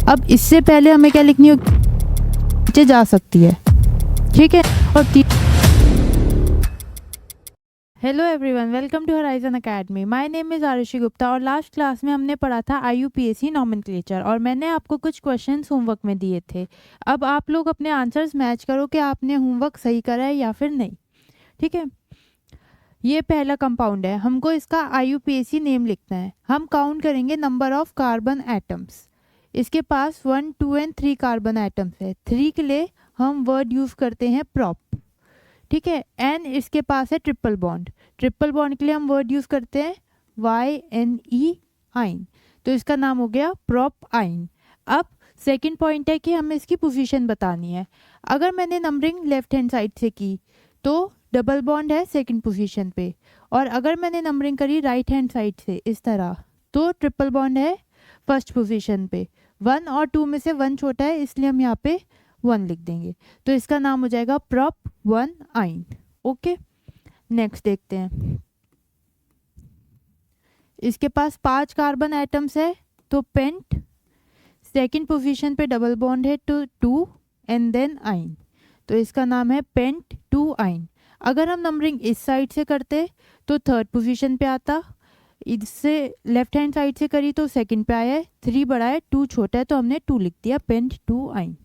अब इससे पहले हमें क्या लिखनी होगी, नीचे जा सकती है, ठीक है। और hello everyone, welcome to Horizon Academy. My name is Arushi Gupta और लास्ट क्लास में हमने पढ़ा था IUPAC नॉमेनक्लेचर और मैंने आपको कुछ क्वेश्चंस होमवर्क में दिए थे। अब आप लोग अपने आंसर्स मैच करो कि आपने होमवर्क सही करा है या फिर नहीं, ठीक है। ये पहला कंपाउंड है, हमको इसका IUPAC नेम लिखना है। हम काउंट करेंगे नंबर ऑफ कार्बन एटम्स। इसके पास 1, 2 एंड 3 कार्बन एटम्स है। 3 के लिए हम वर्ड यूज़ करते हैं प्रॉप, ठीक है। एन इसके पास है ट्रिपल बॉन्ड। ट्रिपल बॉन्ड के लिए हम वर्ड यूज़ करते हैं YNE आइन, तो इसका नाम हो गया प्रॉप आइन। अब सेकंड पॉइंट है कि हमें इसकी पोजीशन बतानी है। अगर मैंने नंबरिंग लेफ्ट हैंड साइड से की तो डबल बॉन्ड है सेकंड पोजीशन पे, और अगर मैंने नंबरिंग करी राइट हैंड साइड से इस तरह तो ट्रिपल बॉन्ड है फर्स्ट पोजीशन पे। 1 और 2 में से 1 छोटा है, इसलिए हम यहाँ पे 1 लिख देंगे, तो इसका नाम हो जाएगा प्रॉप 1 आइन। ओके, नेक्स्ट देखते हैं। इसके पास 5 कार्बन एटम्स है, तो पेंट सेकंड पोजीशन पे डबल बॉन्ड है तो 2 एंड देन आइन, तो इसका नाम है पेंट 2 आइन। अगर हम नंबरिंग इस साइड से करते तो थर्ड पोजीशन पे आता, इससे लेफ्ट हैंड साइड से करी तो सेकंड पे आया है। 3 बड़ा है 2 छोटा है, तो हमने 2 लिख दिया, पेंट 2 आइन।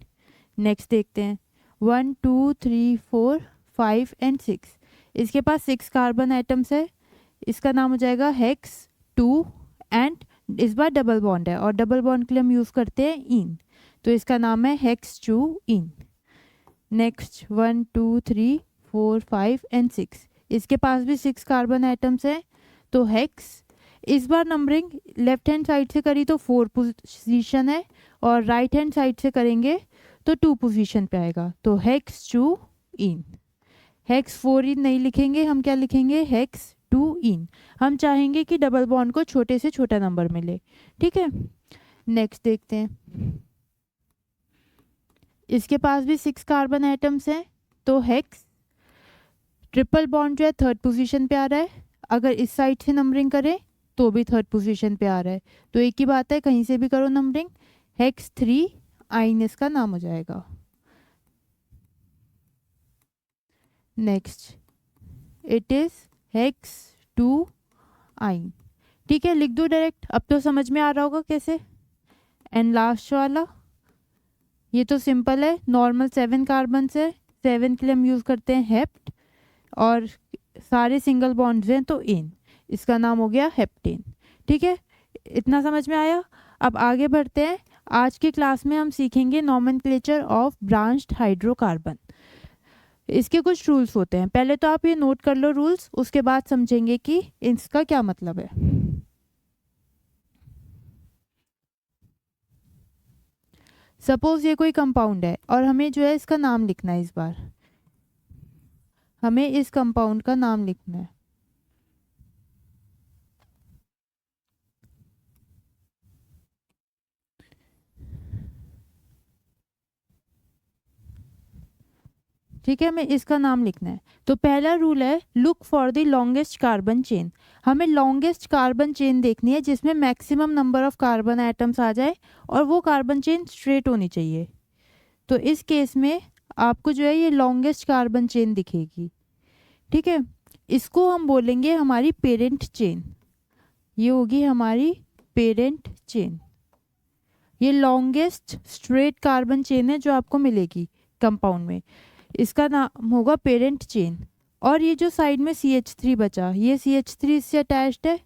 नेक्स्ट देखते हैं 1, 2, 3, 4, 5 एंड 6। इसके पास 6 कार्बन एटम्स है, इसका नाम हो जाएगा हेक्स 2 एंड इस बार डबल बॉन्ड है और डबल बॉन्ड के लिए हम यूज़ करते हैं इन, तो इसका नाम है हेक्स 2 इन। Next 1, 2, 3, 4, 5 and 6। इसके पास भी 6 कार्बन एटम्स है, तो हेक्स इस बार नंबरिंग लेफ्ट हैंड साइड से करी तो 4 पोजीशन है और राइट हैंड साइड से करेंगे तो 2 पोजीशन पे आएगा, तो हेक्स 2 इन। हेक्स 4 इन नहीं लिखेंगे, हम क्या लिखेंगे हेक्स 2 इन। हम चाहेंगे कि डबल बॉन्ड को छोटे से छोटा नंबर मिले, ठीक है। नेक्स्ट देखते हैं। इसके पास भी 6 कार्बन एटम्स हैं, तो हेक्स ट्रिपल बॉन्ड जो है थर्ड पोजीशन पे आ रहा है। अगर इस साइड से नंबरिंग करें तो भी थर्ड पोजीशन पे आ रहा है, तो एक ही बात है, कहीं से भी करो नंबरिंग। हेक्स 3 आइन इसका नाम हो जाएगा। नेक्स्ट इट इज हेक्स 2 आइन, ठीक है, लिख दो डायरेक्ट। अब तो समझ में आ रहा होगा कैसे। एंड लास्ट वाला ये तो सिंपल है, नॉर्मल 7 कार्बन से 7 के लिए हम यूज़ करते हैं हेप्ट और सारे सिंगल बॉन्ड्स हैं तो इन, इसका नाम हो गया हेप्टेन, ठीक है। इतना समझ में आया। अब आगे बढ़ते हैं। आज की क्लास में हम सीखेंगे नॉमेनक्लेचर ऑफ ब्रांच्ड हाइड्रोकार्बन। इसके कुछ रूल्स होते हैं, पहले तो आप ये नोट कर लो रूल्स, उसके बाद समझेंगे कि इसका क्या मतलब है। सपोज ये कोई कंपाउंड है और हमें जो है इसका नाम लिखना है। इस बार हमें इस कंपाउंड का नाम लिखना है। ठीक है, हमें इसका नाम लिखना है। तो पहला रूल है look for the longest carbon chain. हमें लॉन्गेस्ट कार्बन चेन देखनी है जिसमें maximum number of carbon atoms आ जाए और वो कार्बन चेन स्ट्रेट होनी चाहिए। तो इस केस में आपको जो है ये लॉन्गेस्ट कार्बन चेन दिखेगी, ठीक है। इसको हम बोलेंगे हमारी पेरेंट चेन, ये होगी हमारी पेरेंट चेन। ये लॉन्गेस्ट स्ट्रेट कार्बन चेन है जो आपको मिलेगी कंपाउंड में, इसका नाम होगा पेरेंट चेन। और ये जो साइड में CH3 बचा, ये CH3 इससे अटैच्ड है,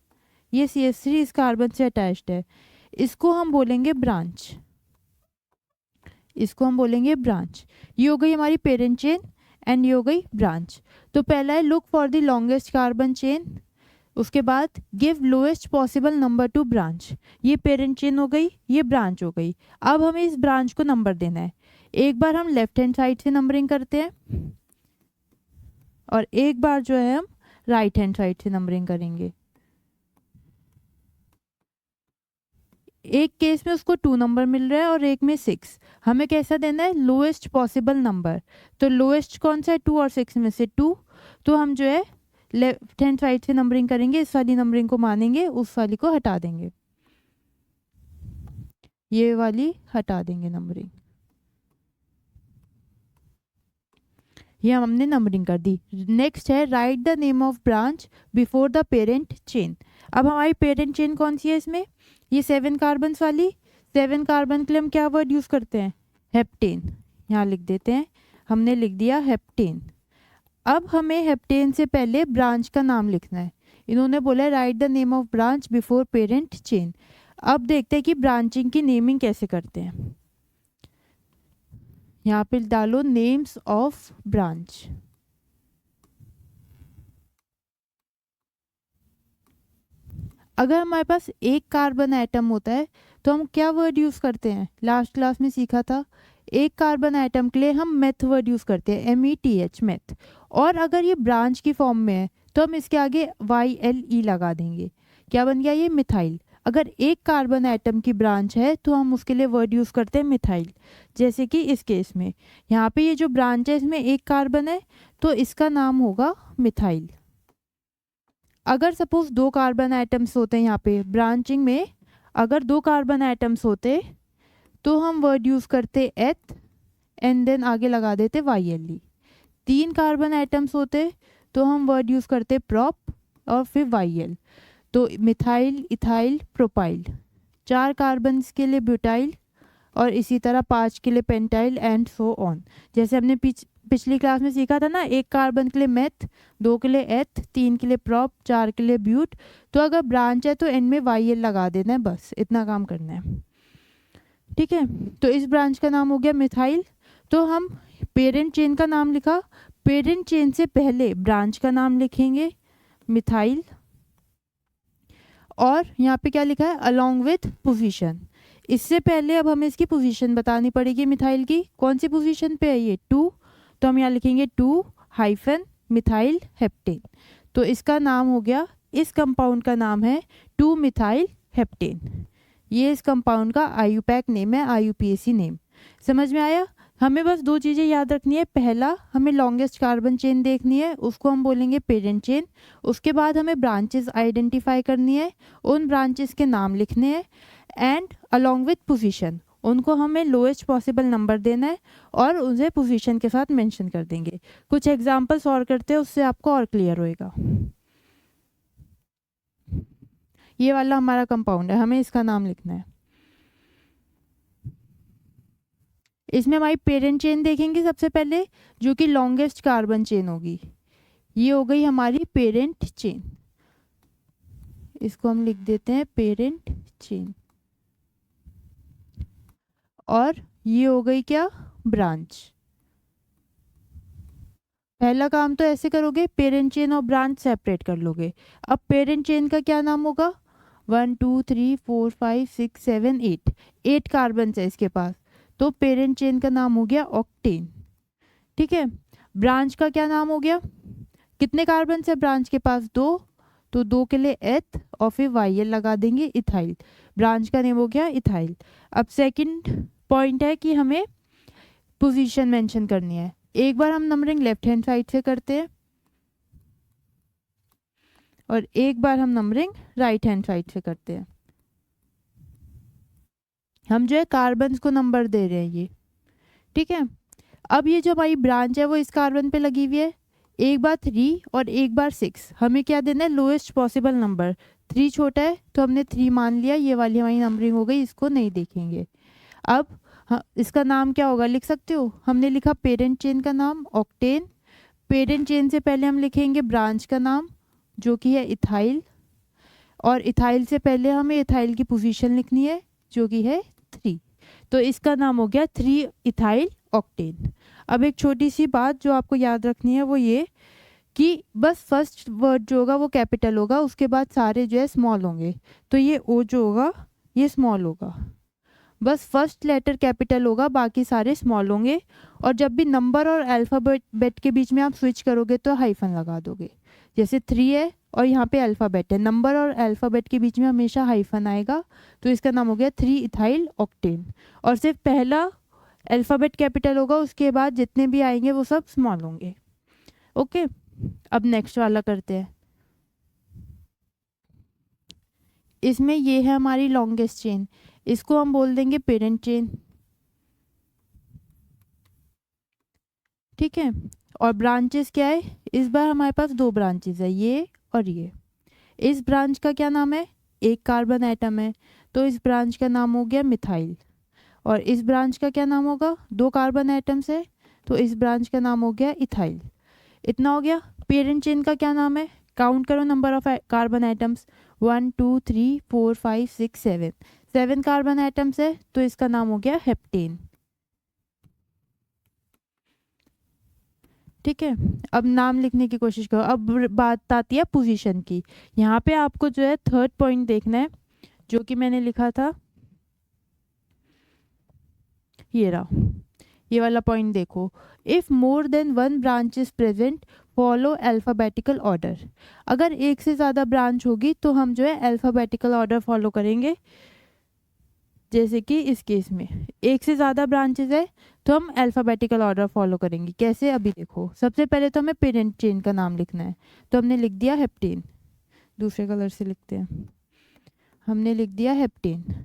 ये CH3 इस कार्बन से अटैच्ड है, इसको हम बोलेंगे ब्रांच, इसको हम बोलेंगे ब्रांच। ये हो गई हमारी पेरेंट चेन एंड ये हो गई ब्रांच। तो पहला है look for the longest carbon chain, उसके बाद give lowest possible number two branch. ये पेरेंट चेन हो गई, ये ब्रांच हो गई। अब हमें इस ब्रांच को नंबर देना है। एक बार हम लेफ्ट हैंड साइड से नंबरिंग करते हैं और एक बार जो है हम राइट हैंड साइड से नंबरिंग करेंगे। एक केस में उसको 2 नंबर मिल रहा है और एक में 6। हमें कैसा देना है, लोएस्ट पॉसिबल नंबर। तो लोएस्ट कौन सा है, 2 और 6 में से 2, तो हम जो है लेफ्ट हैंड साइड से नंबरिंग करेंगे, इस वाली नंबरिंग को मानेंगे, उस वाली को हटा देंगे। ये वाली हटा देंगे नंबरिंग, ये हमने नंबरिंग कर दी। नेक्स्ट है right the name of branch before the parent chain. अब हमारी पेरेंट चेन कौन सी है इसमें, ये 7 कार्बन वाली। 7 कार्बन के लिए हम क्या वर्ड यूज़ करते हैं, हेप्टेन। यहाँ लिख देते हैं, हमने लिख दिया हेप्टेन। अब हमें हेप्टेन से पहले ब्रांच का नाम लिखना है। इन्होंने बोला right the name of branch before parent chain. अब देखते हैं कि ब्रांचिंग की नेमिंग कैसे करते हैं। यहाँ पे डालो नेम्स ऑफ ब्रांच। अगर हमारे पास एक कार्बन एटम होता है तो हम क्या वर्ड यूज़ करते हैं, लास्ट क्लास में सीखा था, एक कार्बन एटम के लिए हम मेथ वर्ड यूज़ करते हैं, METH मेथ। और अगर ये ब्रांच की फॉर्म में है तो हम इसके आगे YLE लगा देंगे, क्या बन गया ये, मिथाइल। अगर एक कार्बन एटम की ब्रांच है तो हम उसके लिए वर्ड यूज़ करते हैं मिथाइल। जैसे कि इस केस में यहाँ पे ये जो ब्रांच है इसमें एक कार्बन है तो इसका नाम होगा मिथाइल। अगर सपोज 2 कार्बन एटम्स होते हैं यहाँ पे ब्रांचिंग में, अगर 2 कार्बन एटम्स होते तो हम वर्ड यूज़ करते एथ एंड देन आगे लगा देते YLE। 3 कार्बन एटम्स होते तो हम वर्ड यूज़ करते प्रॉप और फिर YL। तो मिथाइल, इथाइल, प्रोपाइल। 4 कार्बन्स के लिए ब्यूटाइल और इसी तरह 5 के लिए पेंटाइल एंड सो ऑन। जैसे हमने पिछली क्लास में सीखा था ना, 1 कार्बन के लिए मेथ, 2 के लिए एथ, 3 के लिए प्रॉप, 4 के लिए ब्यूट। तो अगर ब्रांच है तो एंड में YL लगा देना है, बस इतना काम करना है। ठीक है, तो इस ब्रांच का नाम हो गया मिथाइल। तो हम पेरेंट चेन का नाम लिखा, पेरेंट चेन से पहले ब्रांच का नाम लिखेंगे मिथाइल, और यहाँ पे क्या लिखा है, अलॉन्ग विथ पोजीशन। इससे पहले अब हमें इसकी पोजीशन बतानी पड़ेगी मिथाइल की, कौन सी पोजीशन पे है ये, 2। तो हम यहाँ लिखेंगे 2- मिथाइल हेप्टेन। तो इसका नाम हो गया, इस कंपाउंड का नाम है 2-मिथाइल हेप्टेन। ये इस कंपाउंड का IUPAC नेम है, IUPAC नेम। समझ में आया। हमें बस 2 चीज़ें याद रखनी है। पहला, हमें लॉन्गेस्ट कार्बन चेन देखनी है, उसको हम बोलेंगे पेरेंट चेन। उसके बाद हमें ब्रांचेस आइडेंटिफाई करनी है, उन ब्रांचेस के नाम लिखने हैं, एंड अलॉन्ग विथ पोजीशन उनको हमें लोएस्ट पॉसिबल नंबर देना है और उसे पोजीशन के साथ मेंशन कर देंगे। कुछ एग्जांपल्स और करते हैं, उससे आपको और क्लियर होएगा। ये वाला हमारा कंपाउंड है, हमें इसका नाम लिखना है। इसमें हमारी पेरेंट चेन देखेंगे सबसे पहले, जो कि लॉन्गेस्ट कार्बन चेन होगी। ये हो गई हमारी पेरेंट चेन, इसको हम लिख देते हैं पेरेंट चेन। और ये हो गई क्या, ब्रांच। पहला काम तो ऐसे करोगे, पेरेंट चेन और ब्रांच सेपरेट कर लोगे। अब पेरेंट चेन का क्या नाम होगा, 1 2 3 4 5 6 7 8 कार्बन है इसके पास, तो पेरेंट चेन का नाम हो गया ऑक्टेन। ठीक है, ब्रांच का क्या नाम हो गया, कितने कार्बन है ब्रांच के पास, 2, तो 2 के लिए एथ और फिर YL लगा देंगे, इथाइल। ब्रांच का नेम हो गया इथाइल। अब सेकंड पॉइंट है कि हमें पोजीशन मेंशन करनी है। एक बार हम नंबरिंग लेफ्ट हैंड साइड से करते हैं और एक बार हम नंबरिंग राइट हैंड साइड से करते हैं। हम जो है कार्बन को नंबर दे रहे हैं ये, ठीक है। अब ये जो हमारी ब्रांच है वो इस कार्बन पे लगी हुई है, एक बार 3 और एक बार 6। हमें क्या देना है, लोएस्ट पॉसिबल नंबर। 3 छोटा है तो हमने 3 मान लिया, ये वाली हमारी नंबरिंग हो गई, इसको नहीं देखेंगे। अब इसका नाम क्या होगा, लिख सकते हो, हमने लिखा पेरेंट चेन का नाम ऑक्टेन। पेरेंट चेन से पहले हम लिखेंगे ब्रांच का नाम जो कि है इथाइल, और इथाइल से पहले हमें इथाइल की पोजीशन लिखनी है जो कि है 3। तो इसका नाम हो गया 3 इथाइल ऑक्टेन। अब एक छोटी सी बात जो आपको याद रखनी है वो ये कि बस फर्स्ट वर्ड जो होगा वो कैपिटल होगा, उसके बाद सारे जो है स्मॉल होंगे। तो ये O जो होगा ये स्मॉल होगा, बस फर्स्ट लेटर कैपिटल होगा, बाकी सारे स्मॉल होंगे। और जब भी नंबर और अल्फ़ाबेट के बीच में आप स्विच करोगे तो हाइफन लगा दोगे। जैसे 3 है और यहाँ पे अल्फ़ाबेट है, नंबर और अल्फ़ाबेट के बीच में हमेशा हाइफन आएगा, तो इसका नाम हो गया 3 इथाइल ऑक्टेन। और सिर्फ पहला अल्फ़ाबेट कैपिटल होगा, उसके बाद जितने भी आएंगे वो सब स्मॉल होंगे। ओके, अब नेक्स्ट वाला करते हैं। इसमें ये है हमारी लॉन्गेस्ट चेन, इसको हम बोल देंगे पेरेंट चेन, ठीक है। और ब्रांचेस क्या है, इस बार हमारे पास 2 ब्रांचेस है, ये और ये। इस ब्रांच का क्या नाम है, एक कार्बन एटम है, तो इस ब्रांच का नाम हो गया मिथाइल। और इस ब्रांच का क्या नाम होगा, 2 कार्बन एटम्स है, तो इस ब्रांच का नाम हो गया इथाइल। इतना हो गया। पेरेंट चेन का क्या नाम है, काउंट करो number of carbon atoms, 1 2 3 4 5 6 7, 7 carbon atoms है, तो इसका नाम हो गया हेप्टेन, ठीक है। अब नाम लिखने की कोशिश करो। अब बात आती है पोजीशन की। यहाँ पे आपको जो है थर्ड पॉइंट देखना है, जो कि मैंने लिखा था, ये रहा, ये वाला पॉइंट देखो। If more than 1 branch is present follow alphabetical order. अगर एक से ज़्यादा ब्रांच होगी तो हम जो है अल्फ़ाबेटिकल ऑर्डर फॉलो करेंगे। जैसे कि इस केस में एक से ज़्यादा ब्रांचेस है तो हम अल्फ़ाबेटिकल ऑर्डर फॉलो करेंगे। कैसे, अभी देखो। सबसे पहले तो हमें पेरेंट चेन का नाम लिखना है, तो हमने लिख दिया हेप्टेन, दूसरे कलर से लिखते हैं, हमने लिख दिया हेप्टेन।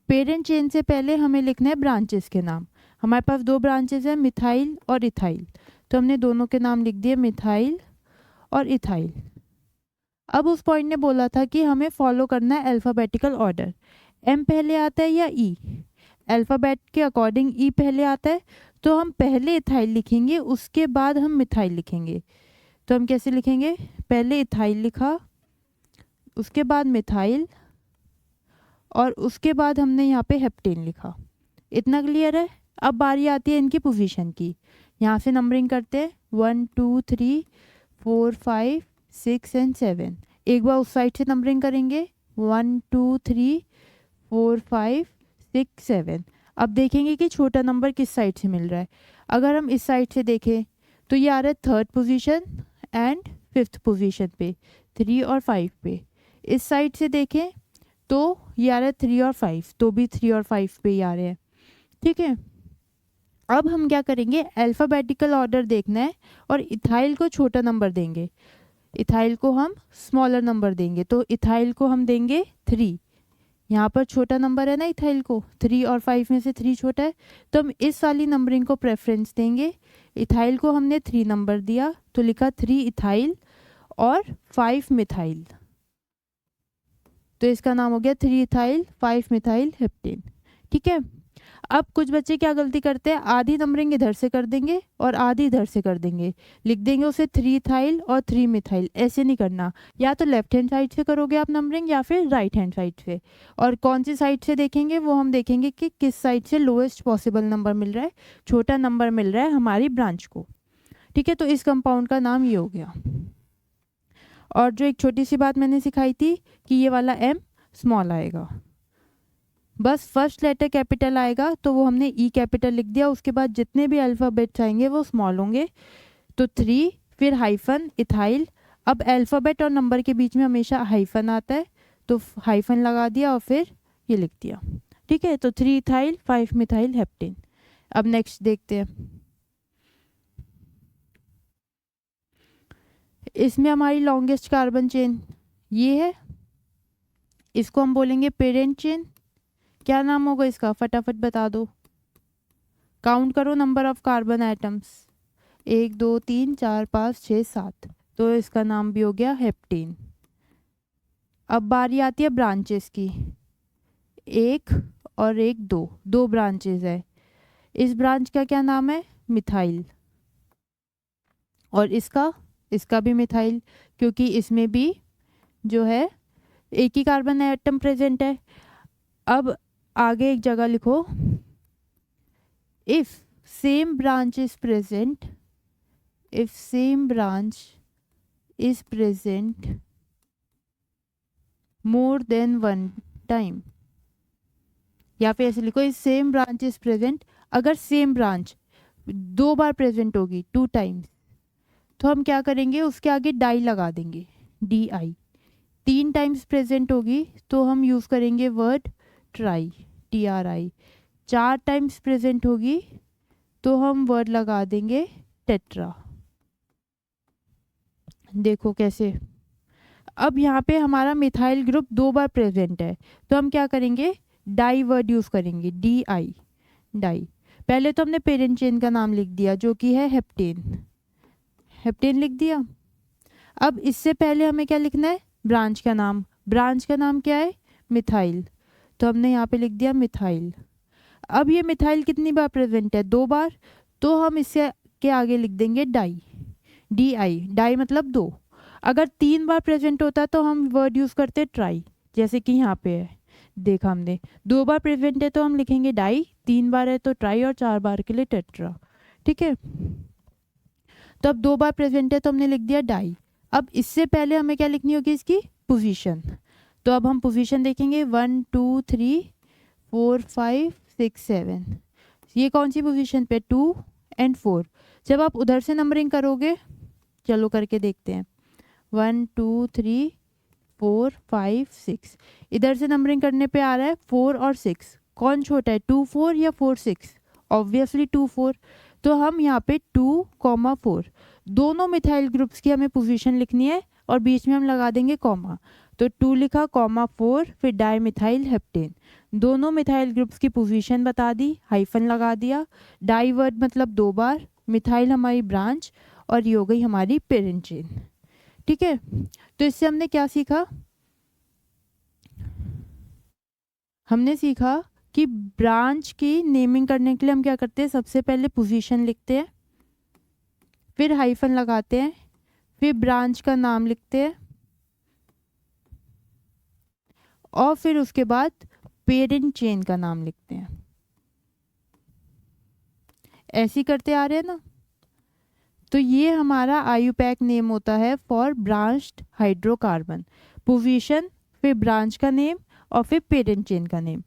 पेरेंट चेन से पहले हमें लिखना है ब्रांचेस के नाम। हमारे पास 2 ब्रांचेस हैं, मिथाइल और इथाइल, तो हमने दोनों के नाम लिख दिए, मिथाइल और इथाइल। अब उस पॉइंट ने बोला था कि हमें फॉलो करना है अल्फ़ाबेटिकल ऑर्डर। एम पहले आता है या ई, अल्फ़ाबेट के अकॉर्डिंग ई पहले आता है, तो हम पहले इथाइल लिखेंगे, उसके बाद हम मिथाइल लिखेंगे। तो हम कैसे लिखेंगे, पहले इथाइल लिखा, उसके बाद मिथाइल, और उसके बाद हमने यहाँ पे हेप्टेन लिखा। इतना क्लियर है। अब बारी आती है इनकी पोजीशन की। यहाँ से नंबरिंग करते हैं, 1 2 3 4 5 6 एंड 7। एक बार उस साइड से नंबरिंग करेंगे, 1 2 3 4 5 6 7। अब देखेंगे कि छोटा नंबर किस साइड से मिल रहा है। अगर हम इस साइड से देखें तो ये आ रहा है third position and fifth position पे, 3 और 5 पे। इस साइड से देखें तो ये आ रहा है 3 और 5, तो भी 3 और 5 पे ही आ रहे हैं, ठीक है। अब हम क्या करेंगे, अल्फ़ाबेटिकल ऑर्डर देखना है और इथाइल को छोटा नंबर देंगे, इथाइल को हम स्मॉलर नंबर देंगे। तो इथाइल को हम देंगे 3, यहाँ पर छोटा नंबर है ना इथाइल को, 3 और 5 में से 3 छोटा है, तो हम इस वाली नंबरिंग को प्रेफरेंस देंगे। इथाइल को हमने 3 नंबर दिया, तो लिखा 3 इथाइल और 5 मिथाइल, तो इसका नाम हो गया 3 इथाइल 5 मिथाइल हेप्टेन, ठीक है। अब कुछ बच्चे क्या गलती करते हैं, आधी नंबरिंग इधर से कर देंगे और आधी इधर से कर देंगे, लिख देंगे उसे 3 इथाइल और 3 मिथाइल। ऐसे नहीं करना, या तो लेफ्ट हैंड साइड से करोगे आप नंबरिंग या फिर राइट हैंड साइड से। और कौन सी साइड से देखेंगे, वो हम देखेंगे कि किस साइड से लोएस्ट पॉसिबल नंबर मिल रहा है, छोटा नंबर मिल रहा है हमारी ब्रांच को, ठीक है। तो इस कंपाउंड का नाम ये हो गया। और जो एक छोटी सी बात मैंने सिखाई थी कि ये वाला एम स्मॉल आएगा, बस फर्स्ट लेटर कैपिटल आएगा तो वो हमने ई कैपिटल लिख दिया, उसके बाद जितने भी अल्फ़ाबेट्स आएंगे वो स्मॉल होंगे। तो 3 फिर हाइफन इथाइल। अब अल्फ़ाबेट और नंबर के बीच में हमेशा हाइफन आता है, तो हाइफन लगा दिया और फिर ये लिख दिया, ठीक है। तो 3 इथाइल 5 मिथाइल हेप्टेन। अब नेक्स्ट देखते हैं, इसमें हमारी लॉन्गेस्ट कार्बन चेन ये है, इसको हम बोलेंगे पेरेंट चेन। क्या नाम होगा इसका, फटाफट बता दो, काउंट करो नंबर ऑफ कार्बन एटम्स, 1 2 3 4 5 6 7, तो इसका नाम भी हो गया हेप्टेन। अब बारी आती है ब्रांचेस की, 1 और 1 2, 2 ब्रांचेस है। इस ब्रांच का क्या नाम है, मिथाइल, और इसका भी मिथाइल, क्योंकि इसमें भी जो है एक ही कार्बन एटम प्रेजेंट है। अब आगे एक जगह लिखो, if same branch is present, if same branch is present more than 1 time, या फिर ऐसे लिखो, if same branch is present, अगर सेम ब्रांच 2 बार प्रेजेंट होगी 2 टाइम्स, तो हम क्या करेंगे, उसके आगे डाई लगा देंगे, DI। 3 टाइम्स प्रेजेंट होगी तो हम यूज़ करेंगे word try, TRI। 4 times present होगी तो हम वर्ड लगा देंगे टेट्रा। देखो कैसे। अब यहाँ पे हमारा मिथाइल ग्रुप 2 बार प्रेजेंट है, तो हम क्या करेंगे, डाई वर्ड यूज़ करेंगे, DI, डाई। पहले तो हमने पेरेंट चेन का नाम लिख दिया जो कि है हेप्टेन, हेप्टेन लिख दिया। अब इससे पहले हमें क्या लिखना है, ब्रांच का नाम, ब्रांच का नाम क्या है, मिथाइल, तो हमने यहाँ पे लिख दिया मिथाइल। अब ये मिथाइल कितनी बार प्रेजेंट है, 2 बार, तो हम इससे के आगे लिख देंगे डाई, DI, डाई मतलब 2। अगर 3 बार प्रेजेंट होता तो हम वर्ड यूज़ करते ट्राई, जैसे कि यहाँ पे है, देखा हमने 2 बार प्रेजेंट है तो हम लिखेंगे डाई, 3 बार है तो ट्राई, और 4 बार के लिए टेट्रा। ठीक है, तो अब 2 बार प्रेजेंट है तो हमने लिख दिया डाई। अब इससे पहले हमें क्या लिखनी होगी, इसकी पोजीशन। तो अब हम पोजीशन देखेंगे, 1 2 3 4 5 6 7, ये कौन सी पोजीशन पे, 2 एंड 4। जब आप उधर से नंबरिंग करोगे, चलो करके देखते हैं, 1 2 3 4 5 6, इधर से नंबरिंग करने पे आ रहा है 4 और 6, कौन छोटा है, 2 4 या 4 6, ऑब्वियसली 2 4। तो हम यहाँ पे 2, 4, दोनों मिथाइल ग्रुप्स की हमें पोजीशन लिखनी है और बीच में हम लगा देंगे कॉमा। तो 2 लिखा, 4, फिर डाई मिथाइल हेप्टेन, दोनों मिथाइल ग्रुप्स की पोजीशन बता दी, हाइफन लगा दिया। डाई वर्ड मतलब 2 बार, मिथाइल हमारी ब्रांच, और ये हो गई हमारी पेरेंट चेन। ठीक है, तो इससे हमने क्या सीखा, हमने सीखा कि ब्रांच की नेमिंग करने के लिए हम क्या करते हैं, सबसे पहले पोजीशन लिखते हैं, फिर हाइफन लगाते हैं, फिर ब्रांच का नाम लिखते हैं, और फिर उसके बाद पेरेंट चेन का नाम लिखते हैं। ऐसे करते आ रहे हैं ना। तो ये हमारा IUPAC नेम होता है फॉर ब्रांच्ड हाइड्रोकार्बन, पोजीशन, फिर ब्रांच का नेम, और फिर पेरेंट चेन का नेम।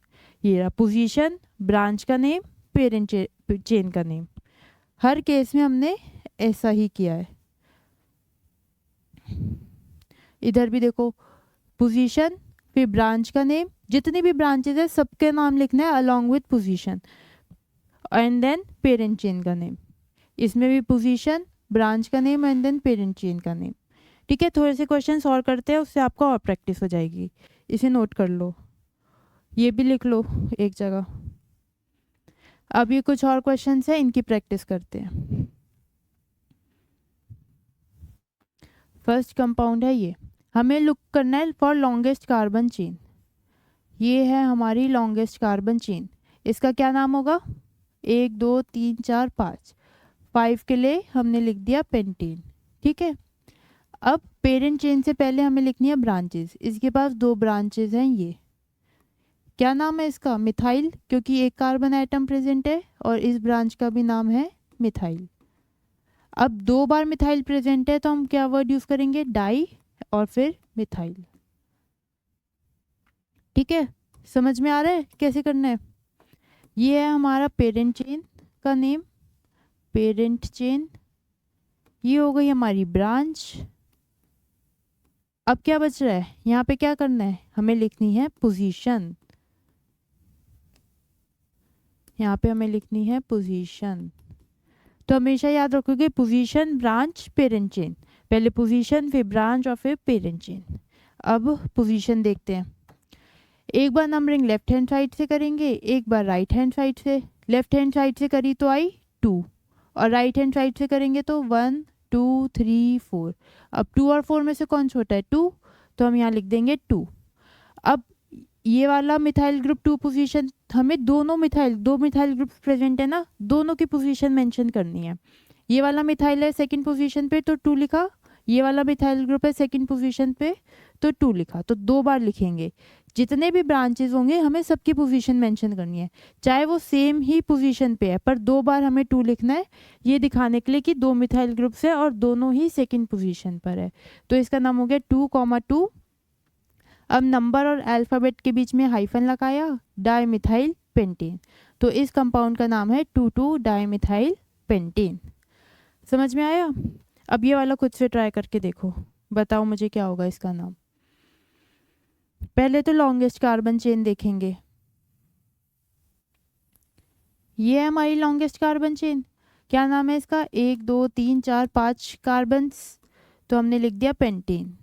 ये रहा पोजीशन, ब्रांच का नेम, पेरेंट चेन का नेम। हर केस में हमने ऐसा ही किया है। इधर भी देखो, पोजीशन, फिर ब्रांच का नेम, जितनी भी ब्रांचेस है सबके नाम लिखना है along with position, and then parent chain का नेम। इसमें भी पोजीशन, ब्रांच का name, and then parent chain का नेम। ठीक है, थोड़े से क्वेश्चन सॉल्व करते हैं, उससे आपको और प्रैक्टिस हो जाएगी। इसे नोट कर लो, ये भी लिख लो एक जगह। अब ये कुछ और क्वेश्चंस है, इनकी प्रैक्टिस करते हैं। फर्स्ट कंपाउंड है ये, हमें लुक करना है फॉर लॉन्गेस्ट कार्बन चेन। ये है हमारी लॉन्गेस्ट कार्बन चेन, इसका क्या नाम होगा, 1 2 3 4 5, 5 के लिए हमने लिख दिया पेंटेन। ठीक है, अब पेरेंट चेन से पहले हमें लिखनी है ब्रांचेस, इसके पास 2 ब्रांचेस हैं, ये क्या नाम है इसका, मिथाइल, क्योंकि एक कार्बन आइटम प्रेजेंट है, और इस ब्रांच का भी नाम है मिथाइल। अब 2 बार मिथाइल प्रेजेंट है तो हम क्या वर्ड यूज करेंगे, डाई, और फिर मिथाइल। ठीक है, समझ में आ रहा है कैसे करना है। ये है हमारा पेरेंट चेन का नेम, पेरेंट चेन, ये हो गई हमारी ब्रांच। अब क्या बच रहा है, यहाँ पे क्या करना है, हमें लिखनी है पोजीशन, यहाँ पे हमें लिखनी है पोजीशन। तो हमेशा याद रखोगे पोजीशन, ब्रांच, पेरेंट चेन, पहले पोजीशन, फिर ब्रांच, और फिर पेरेंट चेन। अब पोजीशन देखते हैं, एक बार नंबरिंग लेफ्ट हैंड साइड से करेंगे, एक बार राइट हैंड साइड से। लेफ्ट हैंड साइड से करी तो आई 2, और राइट हैंड साइड से करेंगे तो 1 2 3 4। अब 2 और 4 में से कौन छोटा है, 2, तो हम यहाँ लिख देंगे 2। अब ये वाला मिथाइल ग्रुप 2 पोजीशन, हमें दोनों मिथाइल, 2 मिथाइल ग्रुप प्रेजेंट है ना, दोनों की पोजीशन मेंशन करनी है। ये वाला मिथाइल है सेकंड पोजीशन पे तो 2 लिखा, ये वाला मिथाइल ग्रुप है सेकंड पोजीशन पे तो 2 लिखा, तो 2 बार लिखेंगे। जितने भी ब्रांचेस होंगे हमें सबकी पोजीशन मेंशन करनी है, चाहे वो सेम ही पोजीशन पे है, पर 2 बार हमें 2 लिखना है, ये दिखाने के लिए कि 2 मिथाइल ग्रुप्स है और दोनों ही सेकंड पोजीशन पर है। तो इसका नाम हो गया 2,2। अब नंबर और अल्फ़ाबेट के बीच में हाइफन लगाया, डाइमिथाइल पेंटेन, तो इस कंपाउंड का नाम है 2,2 डाइमिथाइल पेंटेन। समझ में आया। अब ये वाला खुद से ट्राई करके देखो, बताओ मुझे क्या होगा इसका नाम। पहले तो लॉन्गेस्ट कार्बन चेन देखेंगे, ये है हमारी लॉन्गेस्ट कार्बन चेन, क्या नाम है इसका, 1 2 3 4 5 कार्बन्स, तो हमने लिख दिया पेंटेन।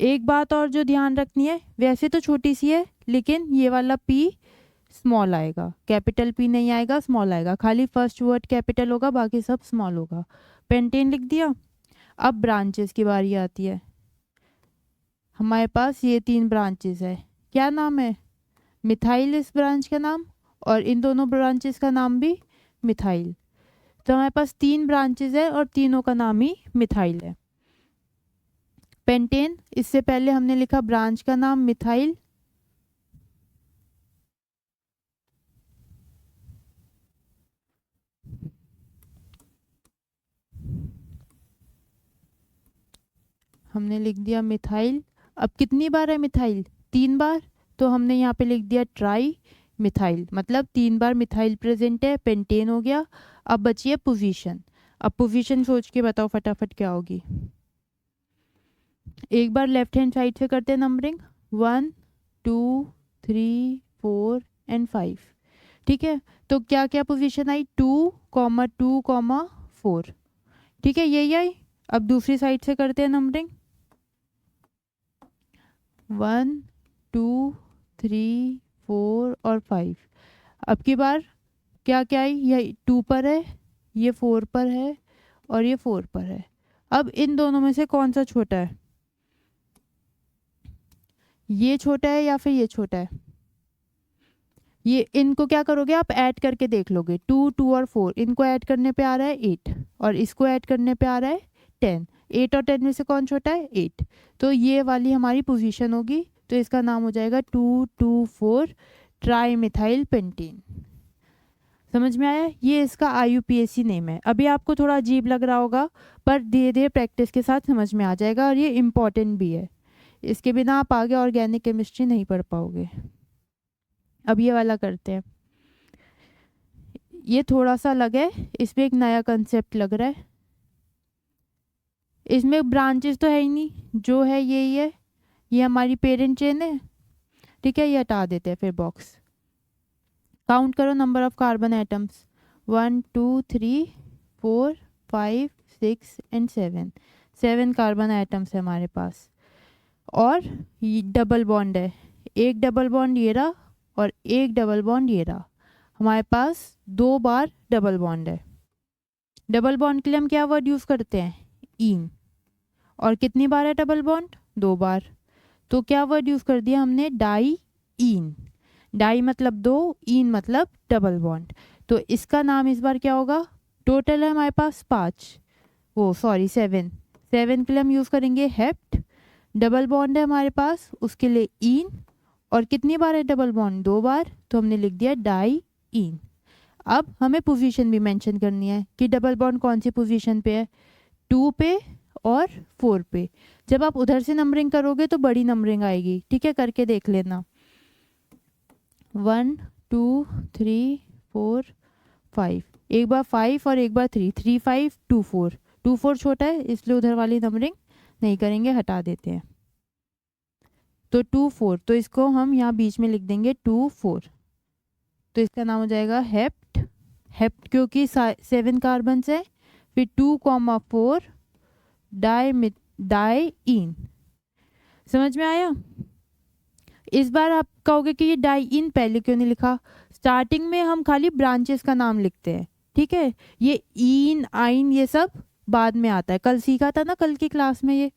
एक बात और जो ध्यान रखनी है, वैसे तो छोटी सी है लेकिन ये वाला P स्मॉल आएगा, कैपिटल P नहीं आएगा, स्मॉल आएगा। खाली फर्स्ट वर्ड कैपिटल होगा, बाकी सब स्मॉल होगा। पेंटेन लिख दिया। अब ब्रांचेस की बारी आती है। हमारे पास ये 3 ब्रांचेस है। क्या नाम है? मिथाइल इस ब्रांच का नाम, और इन दोनों ब्रांचेस का नाम भी मिथाइल। तो हमारे पास 3 ब्रांचेस है और तीनों का नाम ही मिथाइल है। पेंटेन, इससे पहले हमने लिखा ब्रांच का नाम मिथाइल, हमने लिख दिया मिथाइल। अब कितनी बार है मिथाइल? 3 बार। तो हमने यहाँ पे लिख दिया ट्राई मिथाइल, मतलब 3 बार मिथाइल प्रेजेंट है। पेंटेन हो गया। अब बची है पोजीशन। अब पोजीशन सोच के बताओ फटाफट क्या होगी। एक बार लेफ्ट हैंड साइड से करते हैं नंबरिंग, 1 2 3 4 एंड 5। ठीक है, तो क्या क्या पोजीशन आई? 2 2 4। ठीक है, यही आई। अब दूसरी साइड से करते हैं नंबरिंग, 1 2 3 4 और 5। अब की बार क्या क्या आई? ये 2 पर है, ये 4 पर है और ये 4 पर है। अब इन दोनों में से कौन सा छोटा है? ये छोटा है या फिर ये छोटा है? ये, इनको क्या करोगे आप? ऐड करके देख लोगे। 2 2 और 4, इनको ऐड करने पे आ रहा है 8 और इसको ऐड करने पे आ रहा है 10। 8 और 10 में से कौन छोटा है? 8। तो ये वाली हमारी पोजीशन होगी। तो इसका नाम हो जाएगा 2 2 4 ट्राई मिथाइल पेंटीन। समझ में आया? ये इसका IUPAC नेम है। अभी आपको थोड़ा अजीब लग रहा होगा, पर धीरे धीरे प्रैक्टिस के साथ समझ में आ जाएगा, और ये इम्पॉर्टेंट भी है। इसके बिना आप आगे ऑर्गेनिक केमिस्ट्री नहीं पढ़ पाओगे। अब ये वाला करते हैं। ये थोड़ा सा अलग है, इसमें एक नया कंसेप्ट लग रहा है। इसमें ब्रांचेस तो है ही नहीं, जो है यही है। ये हमारी पेरेंट चेन है। ठीक है, ये हटा देते हैं फिर बॉक्स। काउंट करो number of carbon atoms, 1 2 3 4 5 6 and 7। 7 carbon atoms है हमारे पास। और ये डबल बॉन्ड है, एक डबल बॉन्ड ये रहा और एक डबल बॉन्ड ये रहा। हमारे पास 2 बार डबल बॉन्ड है। डबल बॉन्ड के लिए हम क्या वर्ड यूज़ करते हैं? इन। और कितनी बार है डबल बॉन्ड? 2 बार। तो क्या वर्ड यूज़ कर दिया हमने? डाई इन। डाई मतलब 2, इन मतलब डबल बॉन्ड। तो इसका नाम इस बार क्या होगा? टोटल है हमारे पास 5, वो सॉरी 7। 7 के लिए हम यूज़ करेंगे हेप्ट। डबल बॉन्ड है हमारे पास, उसके लिए इन। और कितनी बार है डबल बॉन्ड? 2 बार। तो हमने लिख दिया डाई इन। अब हमें पोजीशन भी मेंशन करनी है कि डबल बॉन्ड कौन सी पोजीशन पे है, 2 पे और 4 पे। जब आप उधर से नंबरिंग करोगे तो बड़ी नंबरिंग आएगी। ठीक है, करके देख लेना। 1 2 3 4 5, एक बार 5 और एक बार 3, 3 5 2 4। 2 4 छोटा है इसलिए उधर वाली नंबरिंग नहीं करेंगे, हटा देते हैं। तो 2 4, तो इसको हम यहाँ बीच में लिख देंगे 2 4। तो इसका नाम हो जाएगा हेप्ट। हेप्ट क्योंकि 7 कार्बन है। फिर 2 4 डाई इन। समझ में आया? इस बार आप कहोगे कि ये डाई इन पहले क्यों नहीं लिखा? स्टार्टिंग में हम खाली ब्रांचेस का नाम लिखते हैं। ठीक है, ये इन आइन ये सब बाद में आता है। कल सीखा था ना, कल की क्लास में ये,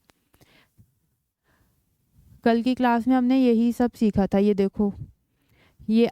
कल की क्लास में हमने यही सब सीखा था। ये देखो, ये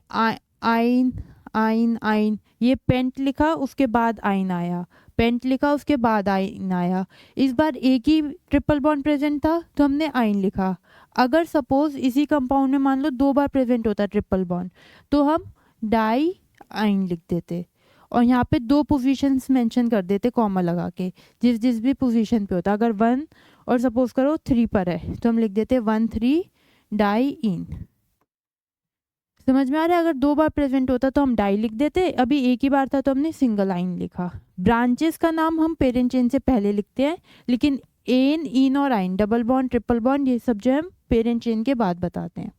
आइन आइन आइन, ये पेंट लिखा उसके बाद आइन आया, पेंट लिखा उसके बाद आइन आया। इस बार एक ही ट्रिपल बॉन्ड प्रेजेंट था तो हमने आइन लिखा। अगर सपोज इसी कंपाउंड में मान लो 2 बार प्रेजेंट होता ट्रिपल बॉन्ड, तो हम डाई आइन लिख देते और यहाँ पे 2 पोजीशंस मेंशन कर देते कॉमा लगा के, जिस जिस भी पोजीशन पे होता। अगर 1 और सपोज करो 3 पर है तो हम लिख देते 1 3 डाई इन। समझ में आ रहा है? अगर 2 बार प्रेजेंट होता तो हम डाई लिख देते, अभी एक ही बार था तो हमने सिंगल आइन लिखा। ब्रांचेस का नाम हम पेरेंट चेन से पहले लिखते हैं, लेकिन एन इन और आइन, डबल बॉन्ड ट्रिपल बॉन्ड, ये सब जो हम पेरेंट चेन के बाद बताते हैं।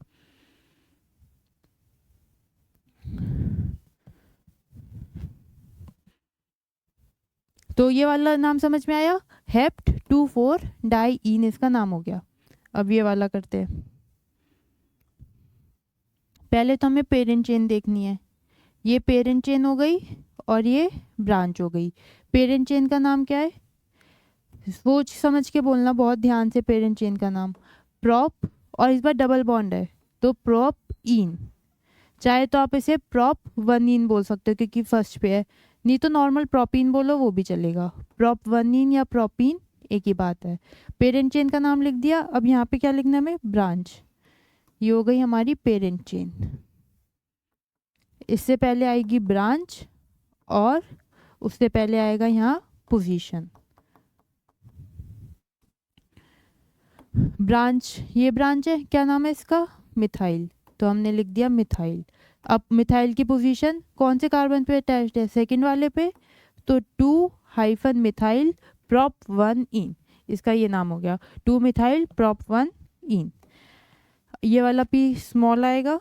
तो ये वाला नाम समझ में आया? हेप्ट 2 4 डाई इन इसका नाम हो गया। अब ये वाला करते हैं। पहले तो हमें पेरेंट चेन देखनी है। ये पेरेंट चेन हो गई और ये ब्रांच हो गई। पेरेंट चेन का नाम क्या है, सोच समझ के बोलना बहुत ध्यान से। पेरेंट चेन का नाम प्रोप, और इस बार डबल बॉन्ड है तो प्रोप इन। चाहे तो आप इसे प्रोप वन इन बोल सकते हो क्योंकि फर्स्ट पे है, नहीं तो नॉर्मल प्रोपीन बोलो वो भी चलेगा। प्रोप वन इन या प्रोपीन एक ही बात है। पेरेंट चेन का नाम लिख दिया। अब यहाँ पे क्या लिखना है हमें, ब्रांच। ये हो गई हमारी पेरेंट चेन। इससे पहले आएगी ब्रांच और उससे पहले आएगा यहाँ पोजीशन। ब्रांच, ये ब्रांच है, क्या नाम है इसका, मिथाइल, तो हमने लिख दिया मिथाइल। अब मिथाइल की पोजीशन कौन से कार्बन पे अटैच्ड है, सेकंड वाले पे, तो 2 मिथाइल प्रोप 1 इन, इसका ये नाम हो गया 2 मिथाइल प्रोप 1 इन। ये वाला पी स्मॉल आएगा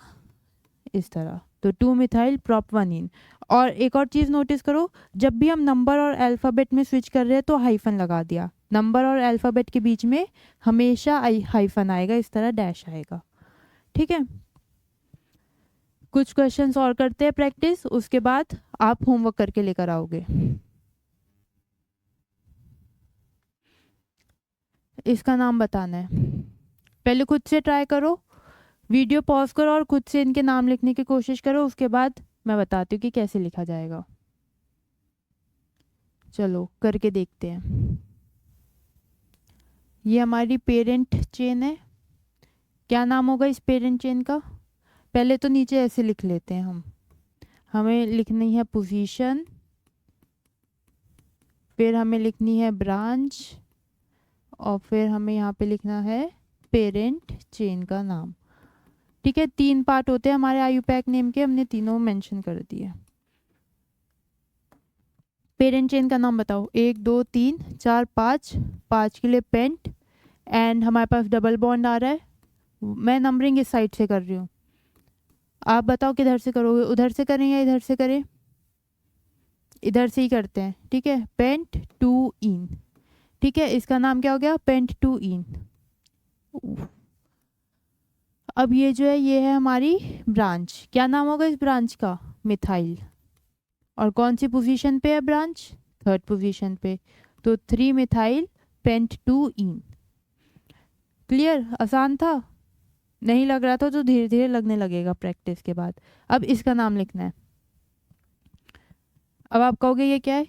इस तरह, तो 2 मिथाइल प्रोप 1 इन। और एक और चीज़ नोटिस करो, जब भी हम नंबर और अल्फ़ाबेट में स्विच कर रहे हैं तो हाइफन लगा दिया। नंबर और अल्फ़ाबेट के बीच में हमेशा हाइफन आएगा, इस तरह डैश आएगा। ठीक है, कुछ क्वेश्चंस और करते हैं प्रैक्टिस, उसके बाद आप होमवर्क करके लेकर आओगे। इसका नाम बताना है, पहले खुद से ट्राई करो, वीडियो पॉज करो और खुद से इनके नाम लिखने की कोशिश करो, उसके बाद मैं बताती हूँ कि कैसे लिखा जाएगा। चलो करके देखते हैं। ये हमारी पेरेंट चेन है, क्या नाम होगा इस पेरेंट चेन का, पहले तो नीचे ऐसे लिख लेते हैं हम। हमें लिखनी है पोजीशन, फिर हमें लिखनी है ब्रांच, और फिर हमें यहाँ पे लिखना है पेरेंट चेन का नाम। ठीक है, 3 पार्ट होते हैं हमारे आयुपैक नेम के, हमने तीनों मेंशन कर दिए। पेरेंट चेन का नाम बताओ, 1 2 3 4 5, 5 के लिए पेंट, एंड हमारे पास डबल बॉन्ड आ रहा है। मैं नंबरिंग इस साइड से कर रही हूँ, आप बताओ किधर से करोगे, उधर से करें या इधर से करें, इधर से ही करते हैं। ठीक है, पेंट 2 इन। ठीक है, इसका नाम क्या हो गया, पेंट 2 इन। अब ये जो है ये है हमारी ब्रांच, क्या नाम होगा इस ब्रांच का, मिथाइल। और कौन सी पोजीशन पे है ब्रांच, 3rd पोजीशन पे, तो 3 मिथाइल पेंट 2 इन। क्लियर, आसान था, नहीं लग रहा था तो धीरे धीरे लगने लगेगा प्रैक्टिस के बाद। अब इसका नाम लिखना है। अब आप कहोगे ये क्या है,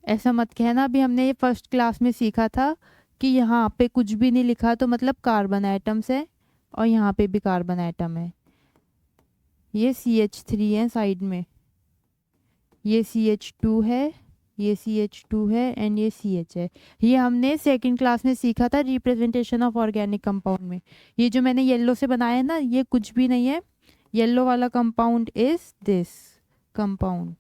ऐसा मत कहना, अभी हमने ये फर्स्ट क्लास में सीखा था कि यहाँ पे कुछ भी नहीं लिखा तो मतलब कार्बन एटम्स है, और यहाँ पे भी कार्बन एटम है। ये CH3 है साइड में, ये CH2 है, ये CH2 है, एंड ये CH है। ये हमने सेकंड क्लास में सीखा था रिप्रेजेंटेशन ऑफ ऑर्गेनिक कंपाउंड में। ये जो मैंने येलो से बनाया है ना, ये कुछ भी नहीं है, येलो वाला कंपाउंड इज दिस कंपाउंड।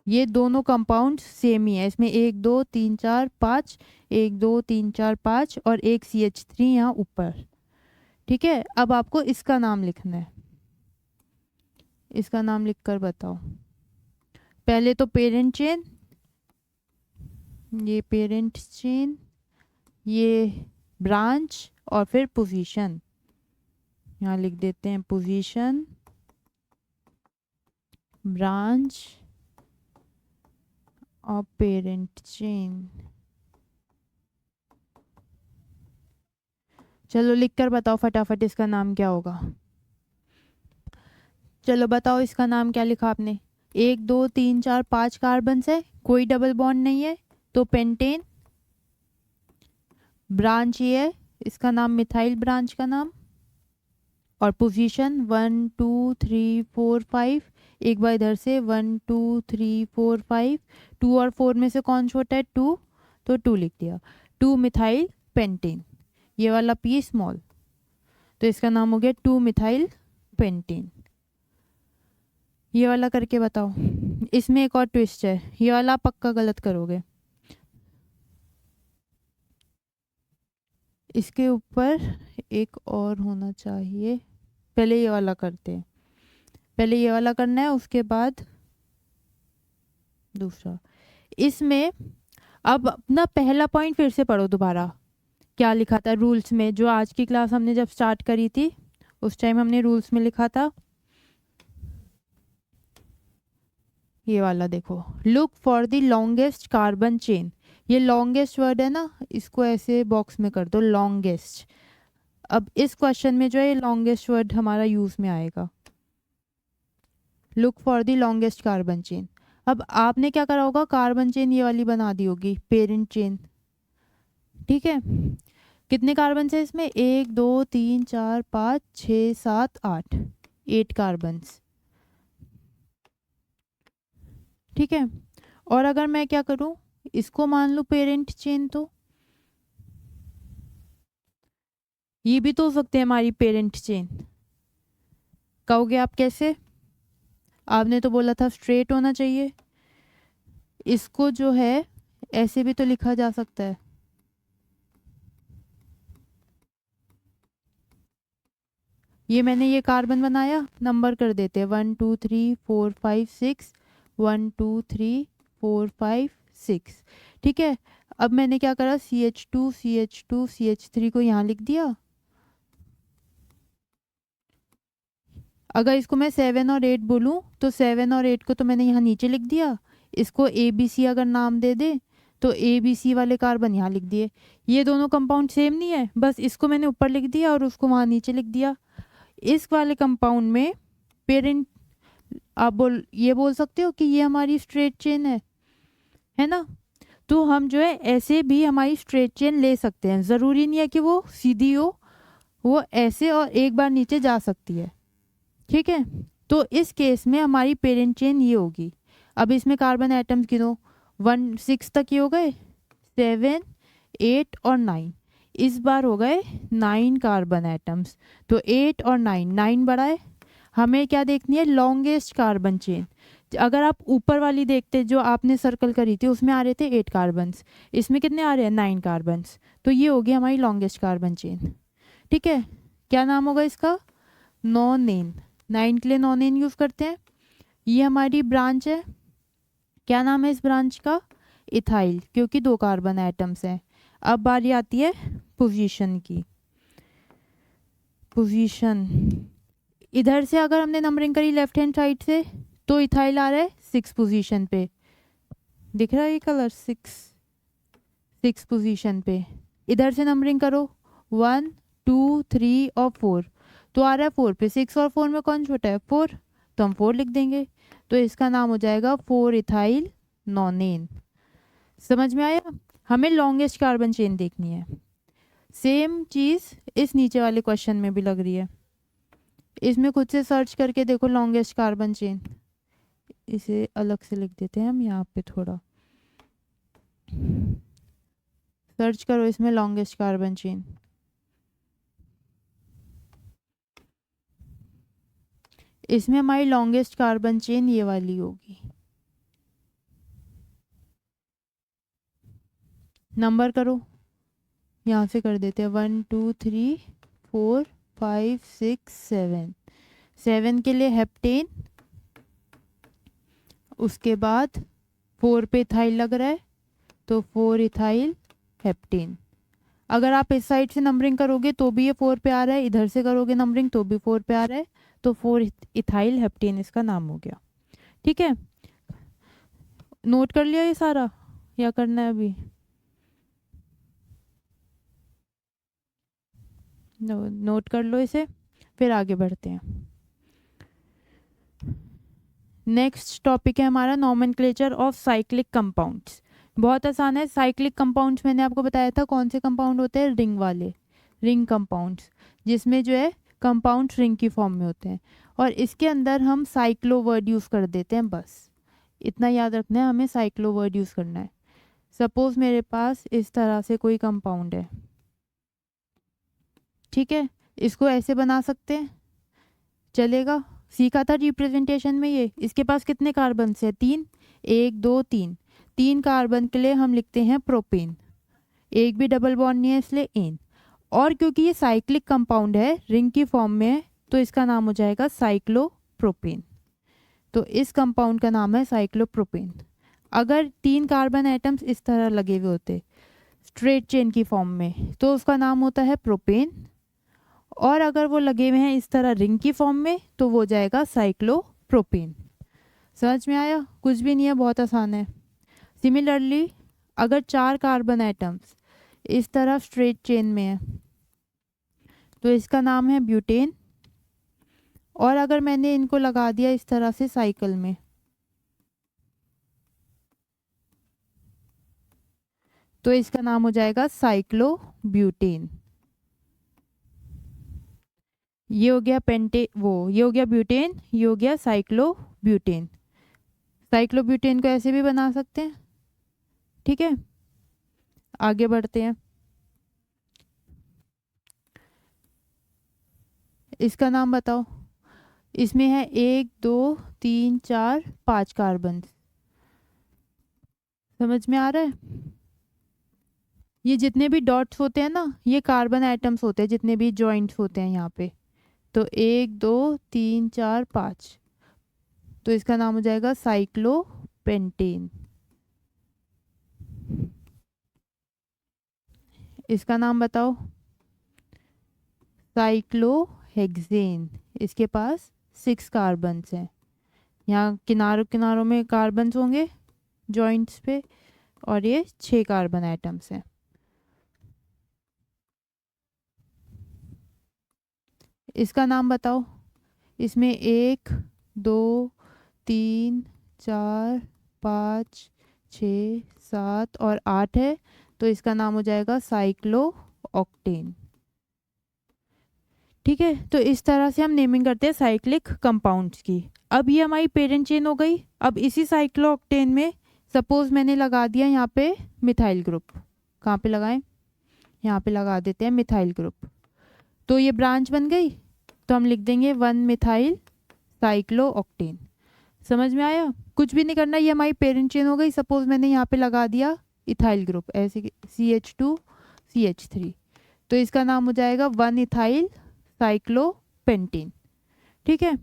ये दोनों कंपाउंड सेम ही है, इसमें 1 2 3 4 5, 1 2 3 4 5 और एक CH3 यहाँ ऊपर। ठीक है, अब आपको इसका नाम लिखना है, इसका नाम लिखकर बताओ। पहले तो पेरेंट चेन, ये पेरेंट चेन, ये ब्रांच, और फिर पोजीशन। यहाँ लिख देते हैं पोजीशन, ब्रांच और पेरेंट चेन। चलो लिखकर बताओ फटाफट इसका नाम क्या होगा। चलो बताओ इसका नाम क्या लिखा आपने, 1 2 3 4 5 कार्बन है, कोई डबल बॉन्ड नहीं है, तो पेंटेन। ब्रांच ये है, इसका नाम मिथाइल ब्रांच का नाम, और पोजीशन 1 2 3 4 5, एक बार इधर से 1 2 3 4 5, 2 और 4 में से कौन छोटा है, 2, तो 2 लिख दिया, 2 मिथाइल पेंटेन। ये वाला पी स्मॉल, तो इसका नाम हो गया 2 मिथाइल पेंटेन। ये वाला करके बताओ, इसमें एक और ट्विस्ट है, ये वाला आप पक्का गलत करोगे। इसके ऊपर एक और होना चाहिए, पहले ये वाला करते हैं, पहले ये वाला करना है उसके बाद दूसरा। इसमें अब अपना पहला पॉइंट फिर से पढ़ो दोबारा, क्या लिखा था रूल्स में, जो आज की क्लास हमने जब स्टार्ट करी थी उस टाइम हमने रूल्स में लिखा था, ये वाला देखो, look for the longest carbon chain. ये लॉन्गेस्ट वर्ड है ना, इसको ऐसे बॉक्स में कर दो लॉन्गेस्ट। अब इस क्वेश्चन में जो है लॉन्गेस्ट वर्ड हमारा यूज में आएगा, look for the longest carbon chain. अब आपने क्या करा होगा, कार्बन चेन ये वाली बना दी होगी, पेरेंट चेन, ठीक है। कितने कार्बन है इसमें, 1 2 3 4 5 6 7 8, 8 कार्बन्स, ठीक है। और अगर मैं क्या करूं, इसको मान लूं पेरेंट चेन, तो ये भी तो हो सकते हैं हमारी पेरेंट चेन। कहोगे आप कैसे, आपने तो बोला था स्ट्रेट होना चाहिए, इसको जो है ऐसे भी तो लिखा जा सकता है, ये मैंने ये कार्बन बनाया, नंबर कर देते हैं 1 2 3 4 5 6, 1 2 3 4 5 6, ठीक है। अब मैंने क्या करा, CH2 CH2 CH3 को यहाँ लिख दिया। अगर इसको मैं 7 और 8 बोलूँ तो 7 और 8 को तो मैंने यहाँ नीचे लिख दिया, इसको ABC अगर नाम दे दे तो ABC वाले कार्बन यहाँ लिख दिए। ये दोनों कंपाउंड सेम नहीं है, बस इसको मैंने ऊपर लिख दिया और उसको वहाँ नीचे लिख दिया। इस वाले कंपाउंड में पेरेंट, आप ये बोल सकते हो कि ये हमारी स्ट्रेट चेन है ना। तो हम जो है ऐसे भी हमारी स्ट्रेट चेन ले सकते हैं, ज़रूरी नहीं है कि वो सीधी हो, वो ऐसे और एक बार नीचे जा सकती है, ठीक है। तो इस केस में हमारी पेरेंट चेन ये होगी। अब इसमें कार्बन एटम्स गिनो, 1 6 तक ये हो गए, 7 8 और 9, इस बार हो गए 9 कार्बन एटम्स। तो 8 और 9 बड़ा है, हमें क्या देखनी है, लॉन्गेस्ट कार्बन चेन। अगर आप ऊपर वाली देखते जो आपने सर्कल करी थी उसमें आ रहे थे 8 कार्बन्स, इसमें कितने आ रहे हैं 9 कार्बन्स, तो ये होगी हमारी लॉन्गेस्ट कार्बन चेन, ठीक है। क्या नाम होगा इसका, नॉनेन, 9 के लिए नॉनेन यूज़ करते हैं। ये हमारी ब्रांच है, क्या नाम है इस ब्रांच का, इथाइल, क्योंकि 2 कार्बन एटम्स हैं। अब बारी आती है पोजीशन की, पोजीशन इधर से अगर हमने नंबरिंग करी लेफ्ट हैंड साइड से तो इथाइल आ रहा है 6 पोजीशन पे, दिख रहा है ये कलर, 6 पोजीशन पे। इधर से नंबरिंग करो 1 2 3 और 4, तो आ रहा है 4 पे, 6 और 4 में कौन छोटा है, 4, तो हम 4 लिख देंगे, तो इसका नाम हो जाएगा 4 इथाइल नॉनेन। समझ में आया, हमें लॉन्गेस्ट कार्बन चेन देखनी है। सेम चीज़ इस नीचे वाले क्वेश्चन में भी लग रही है, इसमें खुद से सर्च करके देखो लॉन्गेस्ट कार्बन चेन, इसे अलग से लिख देते हैं हम यहाँ पे, थोड़ा सर्च करो इसमें लॉन्गेस्ट कार्बन चेन। इसमें हमारी लॉन्गेस्ट कार्बन चेन ये वाली होगी, नंबर करो, यहाँ से कर देते हैं 1 2 3 4 5 6 7, 7 के लिए हेप्टेन, उसके बाद 4 पे इथाइल लग रहा है तो 4 इथाइल हेप्टेन। अगर आप इस साइड से नंबरिंग करोगे तो भी ये 4 पे आ रहा है, इधर से करोगे नंबरिंग तो भी 4 पे आ रहा है, तो 4 इथाइल हेप्टेन इसका नाम हो गया, ठीक है। नोट कर लिया ये सारा या करना है अभी, नोट कर लो इसे, फिर आगे बढ़ते हैं। नेक्स्ट टॉपिक है हमारा नॉमेनक्लेचर ऑफ साइक्लिक कंपाउंड्स। बहुत आसान है, साइक्लिक कंपाउंड्स मैंने आपको बताया था कौन से कंपाउंड होते हैं, रिंग वाले, रिंग कंपाउंड्स, जिसमें जो है कंपाउंड्स रिंग की फॉर्म में होते हैं, और इसके अंदर हम साइक्लो वर्ड यूज़ कर देते हैं, बस इतना याद रखना है हमें, साइक्लो वर्ड यूज़ करना है। सपोज मेरे पास इस तरह से कोई कंपाउंड है, ठीक है, इसको ऐसे बना सकते हैं, चलेगा, सीखा था रिप्रेजेंटेशन में ये। इसके पास कितने कार्बन है, 3, 1 2 3, 3 कार्बन के लिए हम लिखते हैं प्रोपेन, एक भी डबल बॉन्ड नहीं है इसलिए एन, और क्योंकि ये साइक्लिक कंपाउंड है रिंग की फॉर्म में है तो इसका नाम हो जाएगा साइक्लोप्रोपेन, तो इस कंपाउंड का नाम है साइक्लोप्रोपेन। अगर 3 कार्बन एटम्स इस तरह लगे हुए होते स्ट्रेट चेन की फॉर्म में तो उसका नाम होता है प्रोपेन, और अगर वो लगे हुए हैं इस तरह रिंग की फॉर्म में तो वो जाएगा साइक्लोप्रोपेन। समझ में आया? कुछ भी नहीं है, बहुत आसान है। सिमिलरली अगर 4 कार्बन एटम्स इस तरह स्ट्रेट चेन में है तो इसका नाम है ब्यूटेन, और अगर मैंने इनको लगा दिया इस तरह से साइकिल में तो इसका नाम हो जाएगा साइक्लोब्यूटेन। ये हो गया ये हो गया ब्यूटेन, ये हो गया साइक्लोब्यूटेन। साइक्लोब्यूटेन को ऐसे भी बना सकते हैं। ठीक है, आगे बढ़ते हैं। इसका नाम बताओ। इसमें है 1 2 3 4 5 कार्बन। समझ में आ रहा है? ये जितने भी डॉट्स होते हैं ना ये कार्बन एटम्स होते हैं, जितने भी जॉइंट्स होते हैं यहाँ पे। तो 1 2 3 4 5, तो इसका नाम हो जाएगा साइक्लोपेंटेन। इसका नाम बताओ। साइक्लोहेक्सेन। इसके पास 6 कार्बन्स हैं। यहाँ किनारों किनारों में कार्बन्स होंगे जॉइंट्स पे, और ये 6 कार्बन एटम्स हैं। इसका नाम बताओ। इसमें 1 2 3 4 5 6 7 और 8 है, तो इसका नाम हो जाएगा साइक्लो ऑक्टेन। ठीक है, तो इस तरह से हम नेमिंग करते हैं साइक्लिक कंपाउंड्स की। अब ये हमारी पेरेंट चेन हो गई। अब इसी साइक्लो ऑक्टेन में सपोज मैंने लगा दिया यहाँ पे मिथाइल ग्रुप। कहाँ पे लगाएं? यहाँ पे लगा देते हैं मिथाइल ग्रुप। तो ये ब्रांच बन गई, तो हम लिख देंगे 1 मिथाइल साइक्लो ऑक्टेन। समझ में आया? कुछ भी नहीं करना, ये हमारी पेरेंट चेन हो गई। सपोज मैंने यहाँ पे लगा दिया इथाइल ग्रुप ऐसे CH2 CH3, तो इसका नाम हो जाएगा 1 इथाइल साइक्लोपेंटेन। ठीक है,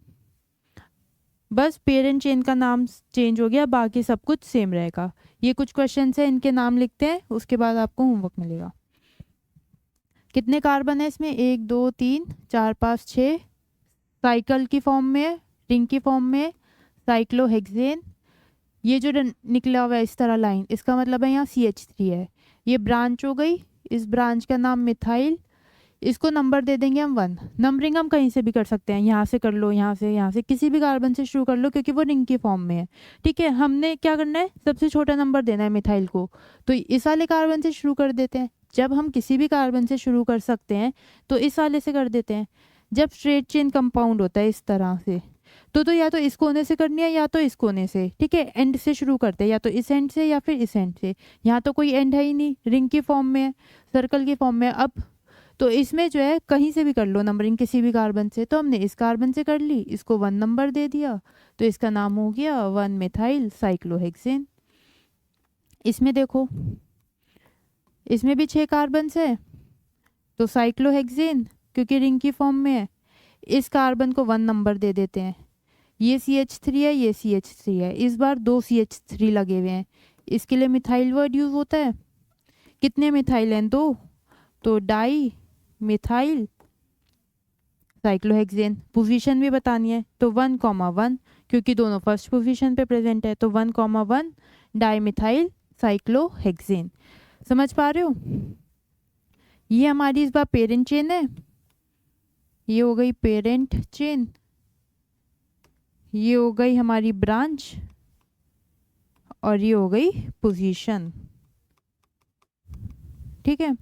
बस पेरेंट चेन का नाम चेंज हो गया, बाकी सब कुछ सेम रहेगा। ये कुछ क्वेश्चन है, इनके नाम लिखते हैं, उसके बाद आपको होमवर्क मिलेगा। कितने कार्बन है इसमें? 1 2 3 4 5 6। साइकिल की फॉर्म में, रिंग की फॉर्म में साइक्लोहेक्सेन। ये जो निकला हुआ है इस तरह लाइन, इसका मतलब है यहाँ CH3 है। ये ब्रांच हो गई, इस ब्रांच का नाम मिथाइल। इसको नंबर दे देंगे हम 1। नंबरिंग हम कहीं से भी कर सकते हैं, यहाँ से कर लो, यहाँ से किसी भी कार्बन से शुरू कर लो, क्योंकि वो रिंग की फॉर्म में है। ठीक है, हमने क्या करना है, सबसे छोटा नंबर देना है मिथाइल को, तो इस वाले कार्बन से शुरू कर देते हैं। जब हम किसी भी कार्बन से शुरू कर सकते हैं तो इस वाले से कर देते हैं। जब स्ट्रेट चेन कंपाउंड होता है इस तरह से तो या तो इस कोने से करनी है या तो इस कोने से। ठीक है, एंड से शुरू करते हैं, या तो इस एंड से या फिर इस एंड से। यहाँ तो कोई एंड है ही नहीं, रिंग की फॉर्म में है, सर्कल की फॉर्म में। अब तो इसमें जो है कहीं से भी कर लो नंबरिंग, किसी भी कार्बन से। तो हमने इस कार्बन से कर ली, इसको 1 नंबर दे दिया, तो इसका नाम हो गया 1 मिथाइल साइक्लोहेक्सेन। इसमें देखो, इसमें भी 6 कार्बन है, तो साइक्लोहेक्सेन क्योंकि रिंग की फॉर्म में है, इस कार्बन को 1 नंबर दे देते हैं। ये CH3 है, ये CH3 है, इस बार 2 CH3 लगे हुए हैं, इसके लिए मिथाइल वर्ड यूज होता है। कितने मिथाइल हैं? 2, तो डाई मिथाइल साइक्लोहेक्सेन। पोजीशन भी बतानी है, तो 1,1 क्योंकि दोनों फर्स्ट पोजीशन पे प्रेजेंट है, तो 1,1 डाई मिथाइल साइक्लोहेक्सेन। समझ पा रहे हो? ये हमारी इस बार पेरेंट चेन है, ये हो गई पेरेंट चेन, ये हो गई हमारी ब्रांच, और ये हो गई पोजीशन। ठीक है,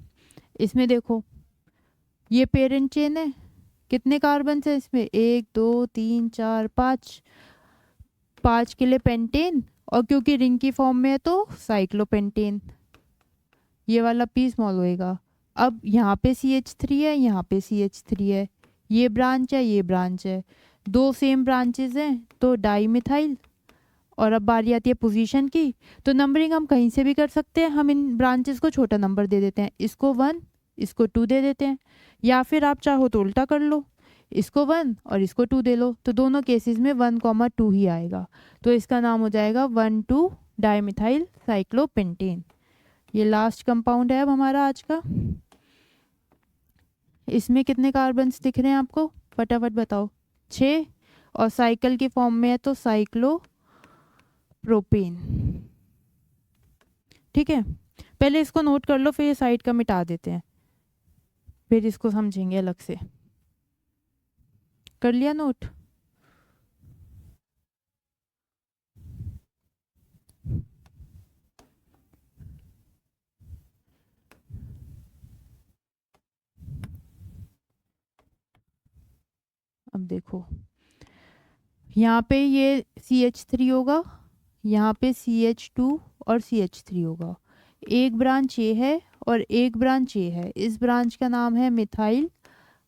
इसमें देखो ये पेरेंट चेन है, कितने कार्बन है इसमें? 1 2 3 4 5। 5 के लिए पेंटेन, और क्योंकि रिंग की फॉर्म में है तो साइक्लोपेंटेन। ये वाला पी स्मॉल होएगा। अब यहाँ पे CH3 है, यहाँ पे CH3 है, ये ब्रांच है, ये ब्रांच है, 2 सेम ब्रांचेस हैं, तो डाई मिथाइल। और अब बारी आती है पोजीशन की, तो नंबरिंग हम कहीं से भी कर सकते हैं। हम इन ब्रांचेस को छोटा नंबर दे देते हैं, इसको 1 इसको 2 दे देते हैं, या फिर आप चाहो तो उल्टा कर लो, इसको 1 और इसको 2 दे लो, तो दोनों केसेस में 1,2 ही आएगा, तो इसका नाम हो जाएगा 1 2 डाईमिथाइल साइक्लोपेंटेन। ये लास्ट कंपाउंड है अब हमारा आज का। इसमें कितने कार्बन्स दिख रहे हैं आपको, फटाफट बताओ। 6, और साइकिल की फॉर्म में है तो साइक्लोप्रोपेन। ठीक है, पहले इसको नोट कर लो, फिर ये साइड का मिटा देते हैं, फिर इसको समझेंगे अलग से। कर लिया नोट? अब देखो, यहाँ पे ये CH3 होगा, यहाँ पे CH2 और CH3 होगा। एक ब्रांच ये है और एक ब्रांच ये है। इस ब्रांच का नाम है मिथाइल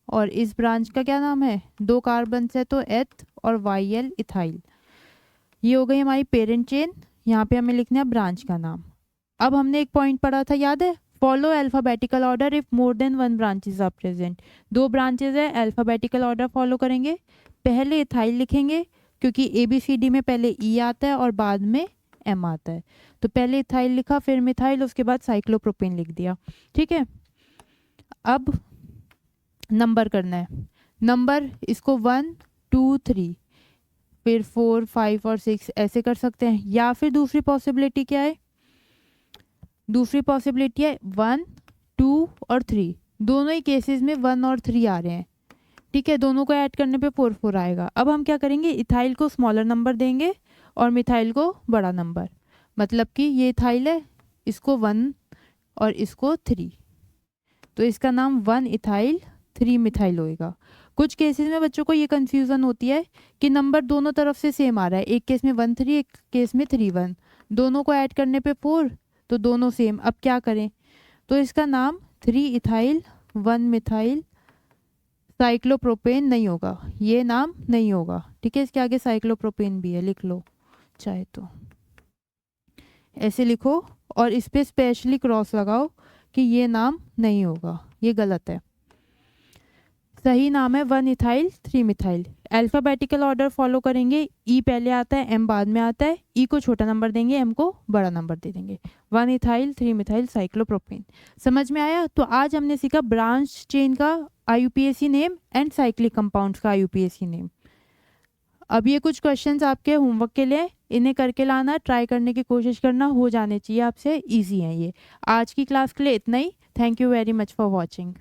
और इस ब्रांच का क्या नाम है, 2 कार्बन है तो एथ और YL इथाइल। ये हो गई हमारी पेरेंट चेन। यहाँ पे हमें लिखना है ब्रांच का नाम। अब हमने एक पॉइंट पढ़ा था, याद है, follow alphabetical order if more than 1 branches are present. 2 branches है, अल्फाबेटिकल ऑर्डर फॉलो करेंगे। पहले इथाइल लिखेंगे क्योंकि ABCD में पहले E आता है और बाद में M आता है, तो पहले इथाइल लिखा, फिर मिथाइल, उसके बाद साइक्लोप्रोपेन लिख दिया। ठीक है, अब नंबर करना है। नंबर इसको 1 2 3 फिर 4 5 और 6 ऐसे कर सकते हैं, या फिर दूसरी पॉसिबिलिटी क्या है, दूसरी पॉसिबिलिटी है 1 2 और 3। दोनों ही केसेस में 1 और 3 आ रहे हैं। ठीक है, दोनों को ऐड करने पे 4 4 आएगा। अब हम क्या करेंगे, इथाइल को स्मॉलर नंबर देंगे और मिथाइल को बड़ा नंबर। मतलब कि ये इथाइल है, इसको 1 और इसको 3, तो इसका नाम 1 इथाइल 3 मिथाइल होएगा। कुछ केसेस में बच्चों को ये कंफ्यूजन होती है कि नंबर दोनों तरफ से सेम आ रहा है, एक केस में 1 3, एक केस में 3 1, दोनों को ऐड करने पे 4, तो दोनों सेम। अब क्या करें, तो इसका नाम 3 इथाइल 1 मिथाइल साइक्लोप्रोपेन नहीं होगा, ये नाम नहीं होगा। ठीक है, इसके आगे साइक्लोप्रोपेन भी है, लिख लो चाहे तो, ऐसे लिखो और इस पे स्पेशली क्रॉस लगाओ कि ये नाम नहीं होगा, ये गलत है। सही नाम है 1 ethyl 3 methyl. Alphabetical order follow करेंगे, ई पहले आता है, एम बाद में आता है। ई को छोटा नंबर देंगे, एम को बड़ा नंबर दे देंगे। 1 इथाइल 3 मिथाइल साइक्लोप्रोपेन। समझ में आया? तो आज हमने सीखा ब्रांच चेन का IUPAC name and cyclic compounds का IUPAC नेम। अब ये कुछ क्वेश्चंस आपके होमवर्क के लिए, इन्हें करके लाना, ट्राई करने की कोशिश करना, हो जाने चाहिए आपसे, ईजी है ये। आज की क्लास के लिए इतना ही। Thank you very much for watching.